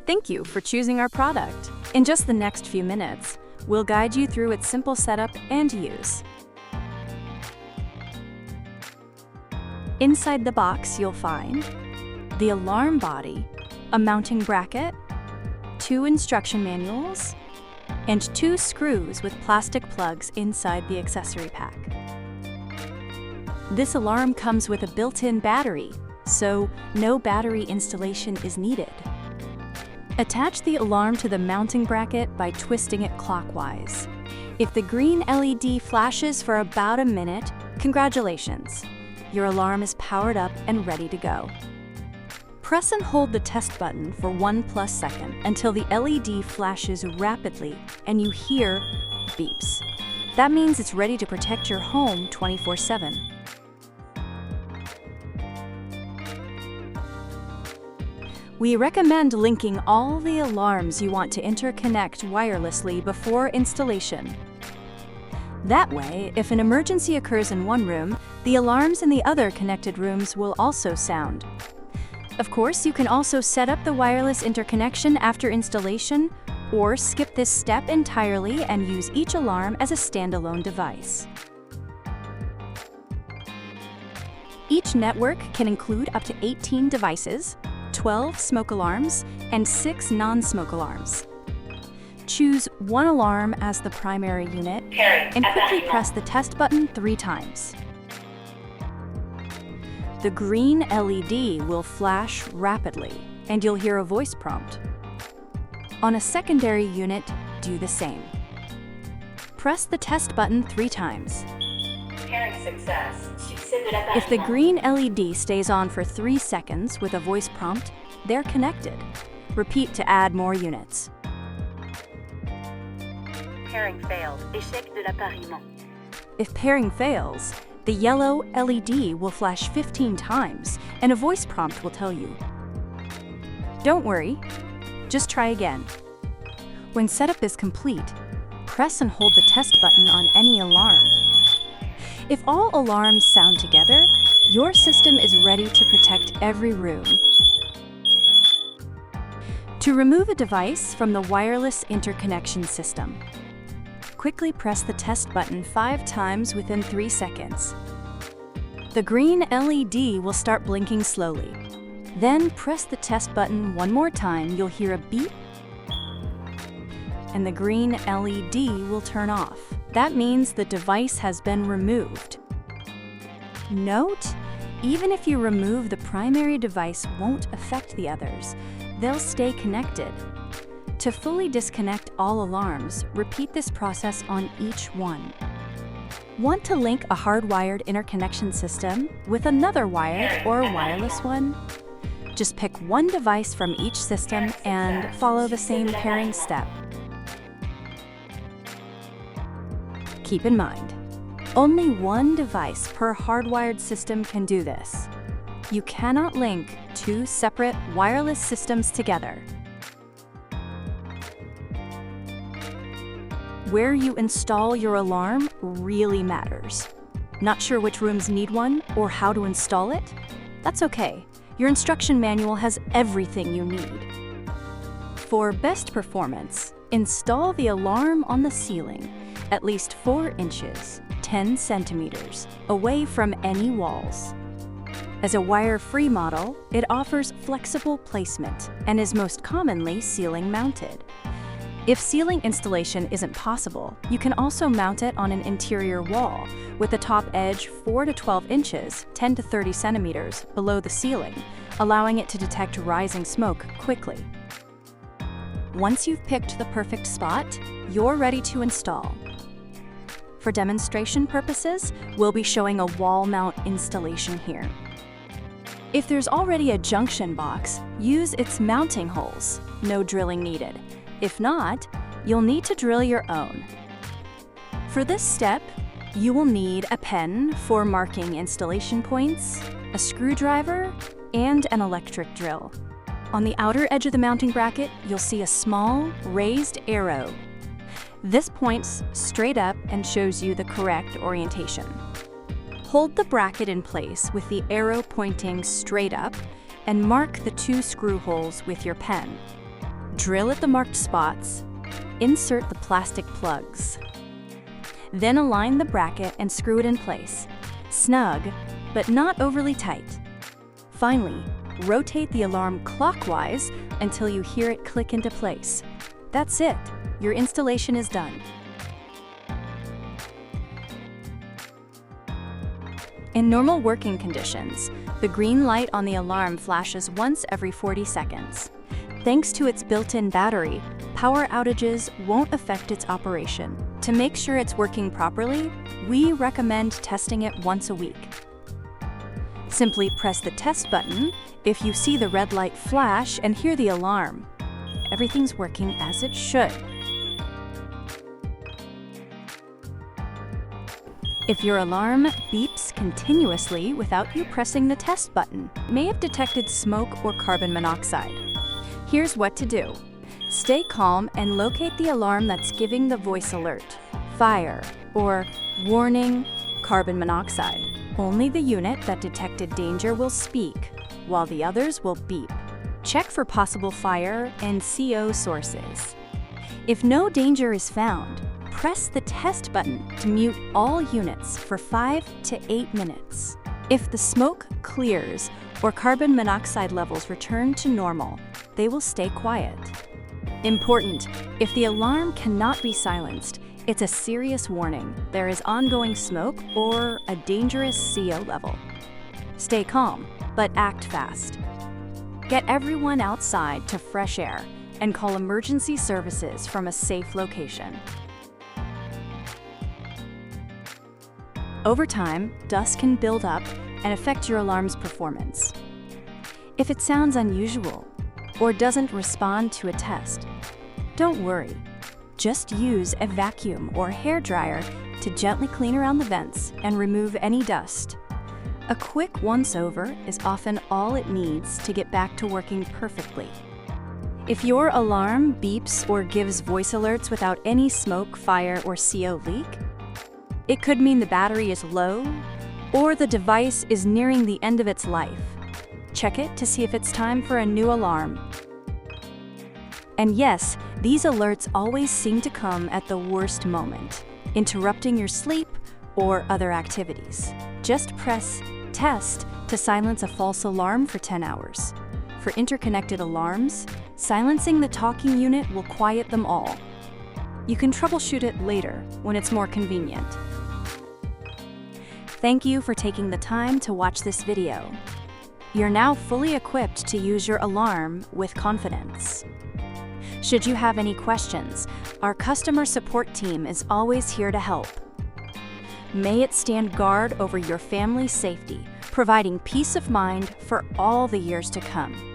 Thank you for choosing our product. In just the next few minutes, we'll guide you through its simple setup and use. Inside the box, you'll find the alarm body, a mounting bracket, 2 instruction manuals, and 2 screws with plastic plugs inside the accessory pack. This alarm comes with a built-in battery, so no battery installation is needed. Attach the alarm to the mounting bracket by twisting it clockwise. If the green LED flashes for about a minute, congratulations! Your alarm is powered up and ready to go. Press and hold the test button for 1+ second until the LED flashes rapidly and you hear beeps. That means it's ready to protect your home 24/7. We recommend linking all the alarms you want to interconnect wirelessly before installation. That way, if an emergency occurs in one room, the alarms in the other connected rooms will also sound. Of course, you can also set up the wireless interconnection after installation, or skip this step entirely and use each alarm as a standalone device. Each network can include up to 18 devices, 12 smoke alarms, and 6 non-smoke alarms. Choose one alarm as the primary unit and quickly press the test button 3 times. The green LED will flash rapidly, and you'll hear a voice prompt. On a secondary unit, do the same. Press the test button 3 times. Pairing success. If the green LED stays on for 3 seconds with a voice prompt, they're connected. Repeat to add more units. Pairing failed. Échec de l'appariement. If pairing fails, the yellow LED will flash 15 times and a voice prompt will tell you. Don't worry, just try again. When setup is complete, press and hold the test button on any alarm. If all alarms sound together, your system is ready to protect every room. To remove a device from the wireless interconnection system, quickly press the test button 5 times within 3 seconds. The green LED will start blinking slowly. Then press the test button one more time, you'll hear a beep, and the green LED will turn off. That means the device has been removed. Note, even if you remove the primary device won't affect the others. They'll stay connected. To fully disconnect all alarms, repeat this process on each one. Want to link a hardwired interconnection system with another wired or wireless one? Just pick one device from each system and follow the same pairing step. Keep in mind, only one device per hardwired system can do this. You cannot link 2 separate wireless systems together. Where you install your alarm really matters. Not sure which rooms need one or how to install it? That's okay. Your instruction manual has everything you need. For best performance, install the alarm on the ceiling, at least 4 inches, 10 centimeters, away from any walls. As a wire-free model, it offers flexible placement and is most commonly ceiling mounted. If ceiling installation isn't possible, you can also mount it on an interior wall with the top edge 4 to 12 inches, 10 to 30 centimeters below the ceiling, allowing it to detect rising smoke quickly. Once you've picked the perfect spot, you're ready to install. For demonstration purposes, we'll be showing a wall mount installation here. If there's already a junction box, use its mounting holes. No drilling needed. If not, you'll need to drill your own. For this step, you will need a pen for marking installation points, a screwdriver, and an electric drill. On the outer edge of the mounting bracket, you'll see a small, raised arrow. This points straight up and shows you the correct orientation. Hold the bracket in place with the arrow pointing straight up and mark the 2 screw holes with your pen. Drill at the marked spots. Insert the plastic plugs. Then align the bracket and screw it in place. Snug, but not overly tight. Finally, rotate the alarm clockwise until you hear it click into place. That's it. Your installation is done. In normal working conditions, the green light on the alarm flashes once every 40 seconds. Thanks to its built-in battery, power outages won't affect its operation. To make sure it's working properly, we recommend testing it once a week. Simply press the test button if you see the red light flash and hear the alarm. Everything's working as it should. If your alarm beeps continuously without you pressing the test button, it may have detected smoke or carbon monoxide. Here's what to do. Stay calm and locate the alarm that's giving the voice alert, fire, or warning, carbon monoxide. Only the unit that detected danger will speak, while the others will beep. Check for possible fire and CO sources. If no danger is found, press the test button to mute all units for 5 to 8 minutes. If the smoke clears or carbon monoxide levels return to normal, they will stay quiet. Important, if the alarm cannot be silenced, it's a serious warning. There is ongoing smoke or a dangerous CO level. Stay calm, but act fast. Get everyone outside to fresh air and call emergency services from a safe location. Over time, dust can build up and affect your alarm's performance. If it sounds unusual or doesn't respond to a test, don't worry. Just use a vacuum or hairdryer to gently clean around the vents and remove any dust. A quick once-over is often all it needs to get back to working perfectly. If your alarm beeps or gives voice alerts without any smoke, fire, or CO leak, it could mean the battery is low or the device is nearing the end of its life. Check it to see if it's time for a new alarm. And yes, these alerts always seem to come at the worst moment, interrupting your sleep or other activities. Just press Test to silence a false alarm for 10 hours. For interconnected alarms, silencing the talking unit will quiet them all. You can troubleshoot it later when it's more convenient. Thank you for taking the time to watch this video. You're now fully equipped to use your alarm with confidence. Should you have any questions, our customer support team is always here to help. May it stand guard over your family's safety, providing peace of mind for all the years to come.